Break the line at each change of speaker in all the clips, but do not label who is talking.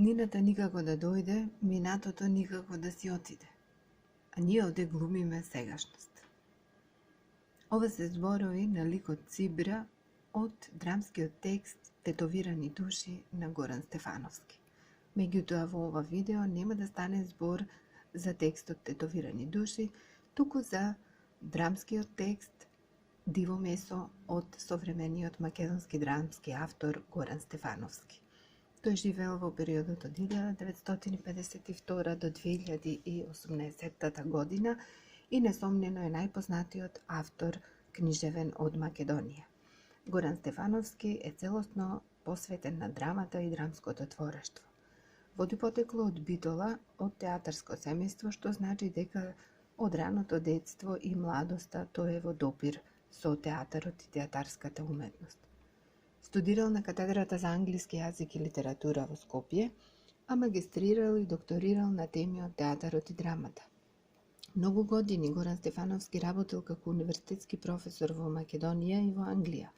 Иднината никако да дојде, минатото никако да си отиде. А ние овде глумиме сегашност. Ова се зборови на ликот Цибра од драмскиот текст Тетовирани души на Горан Стефановски. Меѓутоа во ова видео нема да стане збор за текстот Тетовирани души, туку за драмскиот текст Диво месо од современиот македонски драмски автор Горан Стефановски. Тој живеел во периодот од 1952 до 2018 година и несомнено е најпознатиот автор книжевен од Македонија. Горан Стефановски е целосно посветен на драмата и драмското творештво. Води потекло од Битола, од театарско семејство, што значи дека од раното детство и младоста тој е во допир со театарот и театарската уметност. Студирал на катедрата за англиски јазик и литература во Скопје, а магистрирал и докторирал на теми од театарот и драмата. Многу години Горан Стефановски работил како универзитетски професор во Македонија и во Англија.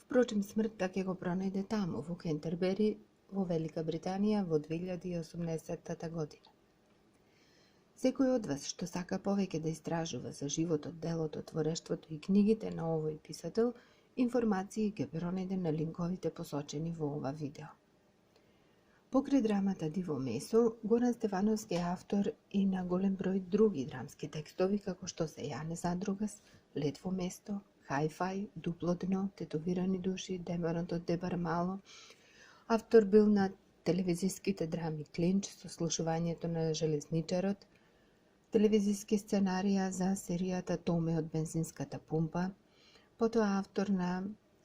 Впрочем, смртта ќе го пронајде таму, во Кентербери, во Велика Британија, во 2018 година. Секој од вас што сака повеќе да истражува за животот, делото, творештвото и книгите на овој писател, информации ќе пронајде на линковите посочени во ова видео. Покрај драмата Диво месо, Горан Стефановски е автор и на голем број други драмски текстови, како што се Јане Задрогас, Летво место, Хај-фај, Дупло дно, Тетовирани души, Демарот од Дебар мало. Автор бил на телевизиските драми Клинч, Сослушувањето на железничарот, телевизиски сценарија за серијата Томе од бензинската пумпа, потоа автор на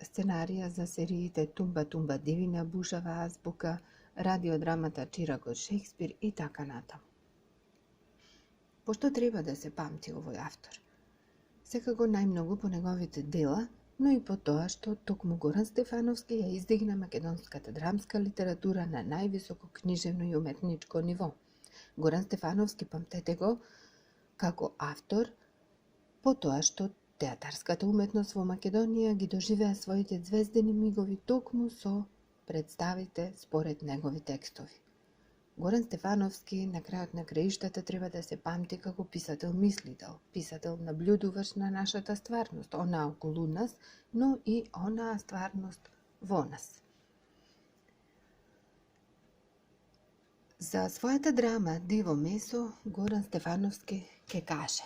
сценарија за сериите Тумба Тумба Дивина, Бушава азбука, радиодрамата Чирак од Шекспир и така натаму. Пошто треба да се памти овој автор? Секако најмногу по неговите дела, но и по тоа што токму Горан Стефановски ја издигна македонската драмска литература на највисоко книжевно и уметничко ниво. Горан Стефановски памтете го како автор по тоа што театарската уметност во Македонија ги доживеа своите звездени мигови токму со представите според негови текстови. Горан Стефановски на крајот на краиштата треба да се памти како писател-мислител, писател наблюдуваш на нашата стварност, онаа околу нас, но и онаа стварност во нас. За својата драма Диво месо, Горан Стефановски ке каже: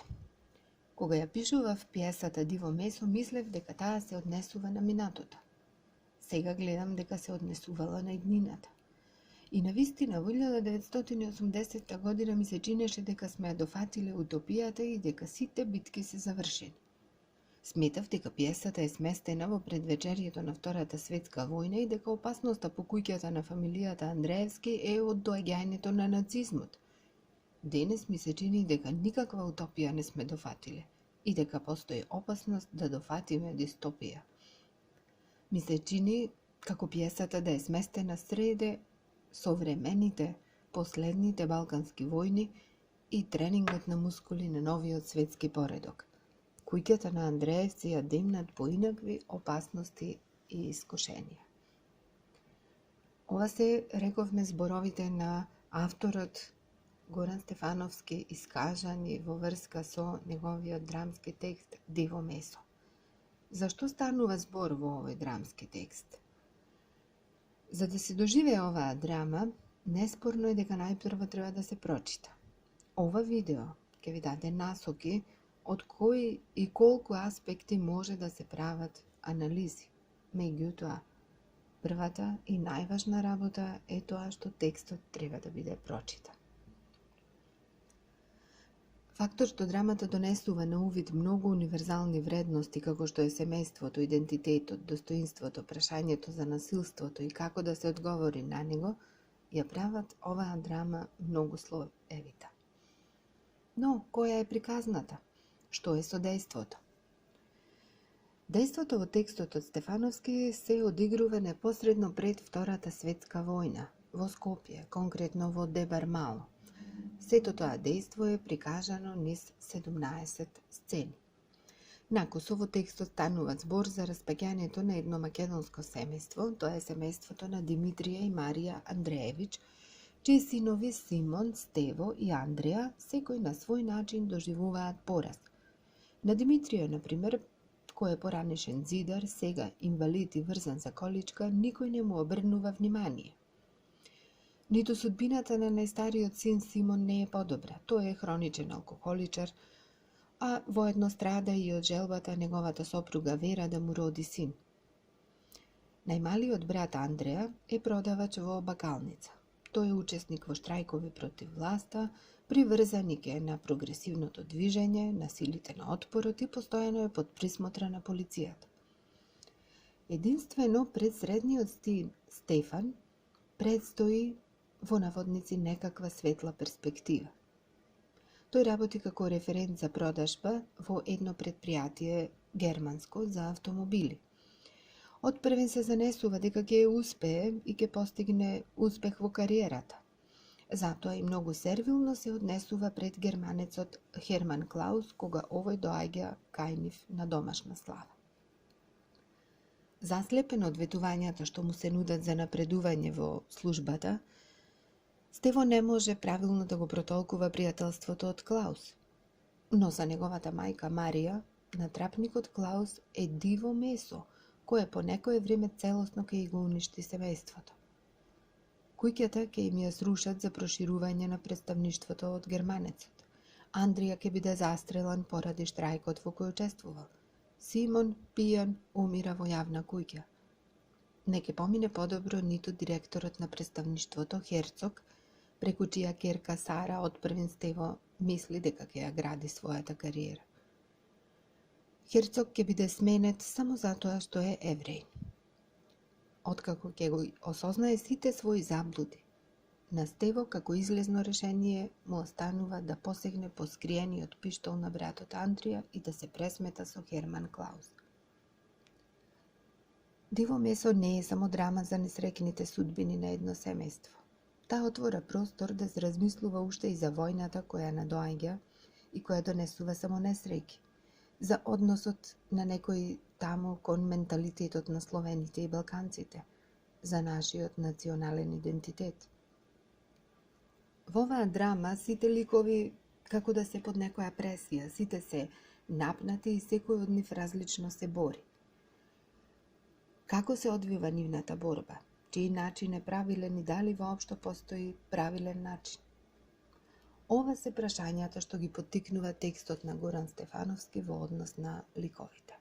кога ја пишував пиесата Диво месо, мислев дека таа се однесува на минатото. Сега гледам дека се однесувала на иднината. И навистина, во 1980 година ми се чинеше дека сме ја дофатиле утопијата и дека сите битки се завршени. Сметав дека пиесата е сместена во предвечерието на Втората светска војна и дека опасноста по куќата на фамилијата Андреевски е од доаѓањето на нацизмот. Денес ми се чини дека никаква утопија не сме дофатиле и дека постои опасност да дофатиме дистопија. Ми се чини како пиесата да е сместена среде современите, последните балкански војни и тренингот на мускули на новиот светски поредок. Куќата на Андреевци ја демнат поинакви опасности и искушенија. Ова се, рековме, зборовите на авторот Горан Стефановски, искажани во врска со неговиот драмски текст Диво месо. Зашто станува збор во овој драмски текст? За да се доживее оваа драма, неспорно е дека најпрво треба да се прочита. Ова видео ќе ви даде насоки од кои и колку аспекти може да се прават анализи. Меѓутоа, првата и најважна работа е тоа што текстот треба да биде прочитан. Фактор што драмата донесува на увид многу универзални вредности, како што е семејството, идентитетот, достоинството, прашањето за насилството и како да се одговори на него, ја прават оваа драма многу слоевита. Но, која е приказната? Што е со дејството? Дејството во текстот од Стефановски се одигрува непосредно пред Втората светска војна, во Скопје, конкретно во Дебар мало. Сето тоа дејство е прикажано низ 17 сцени. Накусо во текстот станува збор за распаѓањето на едно македонско семејство, тоа е семејството на Димитрија и Марија Андреевич, чии синови Симон, Стево и Андреа секој на свој начин доживуваат пораз. На Димитрио, например, кој е поранешен зидар, сега инвалид и врзан за количка, никој не му обрнува внимание. Ниту судбината на најстариот син Симон не е подобра. Тој е хроничен алкохоличар, а воедно страда и од желбата неговата сопруга Вера да му роди син. Најмалиот брат Андреа е продавач во бакалница. Тој е учесник во штрајкови против власта, приврзаник е на прогресивното движење, на силите на отпорот и постојано е под присмотра на полицијата. Единствено пред средниот син Стефан предстои во наводници некаква светла перспектива. Тој работи како референт за продажба во едно предпријатие германско за автомобили. Од првен се занесува дека ќе успее и ќе постигне успех во кариерата. Затоа и многу сервилно се однесува пред германецот Херман Клаус, кога овој доаѓа кај нив на домашна слава. Заслепен од ветувањата што му се нудат за напредување во службата, Стево не може правилно да го протолкува пријателството од Клаус. Но за неговата мајка Марија, натрапникот Клаус е диво месо, кое по некое време целосно ќе го уништи семејството. Куќата ќе им ја срушат за проширување на представништвото од германецот. Андрија ќе биде застрелан поради штрајкот во кој учествувал. Симон, пијан, умира во јавна куќа. Не ќе помине подобро ниту директорот на представништвото, Херцог, преку чија керка Сара од првен Стево мисли дека ќе ја гради својата кариера. Херцог ќе биде сменет само затоа што е евреј. Откако ќе го осознае сите своји заблуди, на Стево како излезно решение му останува да посегне по скриениот пиштол на братот Андрија и да се пресмета со Херман Клаус. Диво месо не е само драма за несрекните судбини на едно семејство. Таа отвора простор да се размислува уште и за војната која надоаѓа и која донесува само несреќи, за односот на некои таму кон менталитетот на словените и балканците, за нашиот национален идентитет. Во оваа драма сите ликови како да се под некоја пресија, сите се напнати и секој од нив различно се бори. Како се одвива нивната борба? Чиј начин е правилен и дали воопшто постои правилен начин? Ова се прашањата што ги поттикнува текстот на Горан Стефановски во однос на ликовите.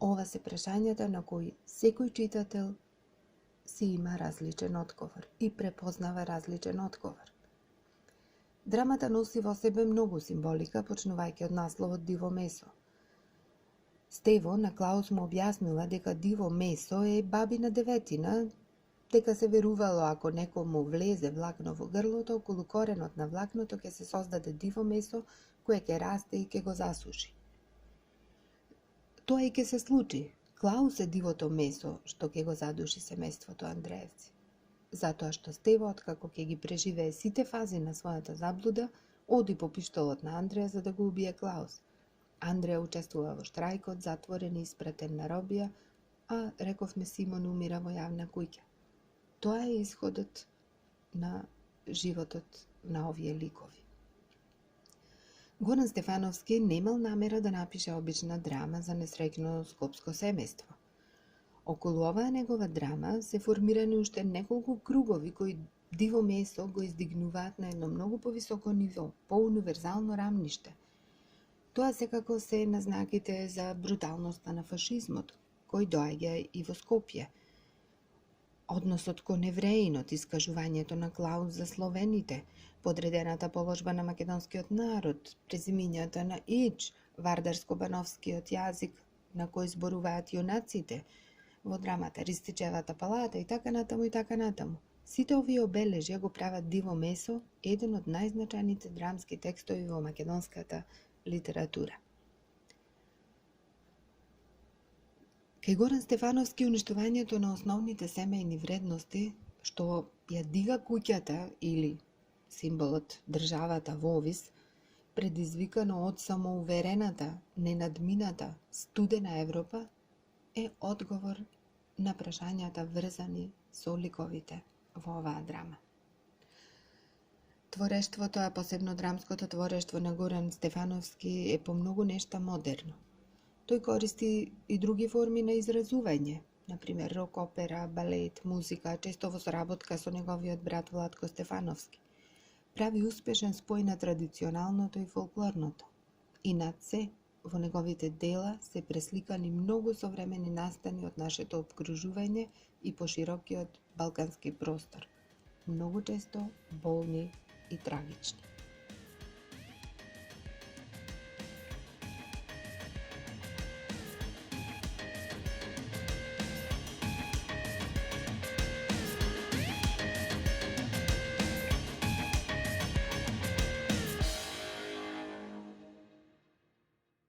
Ова се прашањата на кои секој читател си има различен одговор и препознава различен одговор. Драмата носи во себе многу символика, почнувајќи од насловот Диво месо. Стево на Клаус му објаснила дека диво месо е бабина деветина, дека се верувало ако некому влезе влакно во грлото, околу коренот на влакното ќе се создаде диво месо кое ќе расте и ќе го засуши. Тоа и ќе се случи. Клаус е дивото месо што ќе го задуши семејството Андреевци. Затоа што Стево, откако ќе ги преживее сите фази на својата заблуда, оди по пиштолот на Андреа за да го убие Клаус. Андреа учествува во штрајкот, затворен и испратен на робија, а рековме Симон умира во јавна куќа. Тоа е исходот на животот на овие ликови. Горан Стефановски немал намера да напише обична драма за несреќно скопско семејство. Околу оваа негова драма се формирани уште неколку кругови кои диво месо го издигнуваат на едно многу повисоко ниво, по-универзално рамниште. Тоа секако се назнаките за бруталноста на фашизмот, кој доаѓа и во Скопје. Односот кон евреинот, искажувањето на Клаус за словените, подредената положба на македонскиот народ, презимињата на Ич, вардарско-бановскиот јазик на кој зборуваат јунаците во драмата Ристичевата палата и така натаму и така натаму. Сите овие обележја го прават Диво месо еден од најзначајните драмски текстови во македонската литература. Кај Горан Стефановски уништувањето на основните семејни вредности, што ја дига куќата или символот државата во овис, предизвикано од самоуверената, ненадмината, студена Европа, е одговор на прашањата врзани со ликовите во оваа драма. Творештвото, а посебно драмското творештво на Горан Стефановски е по многу нешта модерно. Тој користи и други форми на изразување, например рок опера, балет, музика, често во соработка со неговиот брат Владко Стефановски. Прави успешен спој на традиционалното и фолклорното. И над се, во неговите дела се пресликани многу современи настани од нашето обкружување и поширокиот балкански простор, многу често болни и трагични.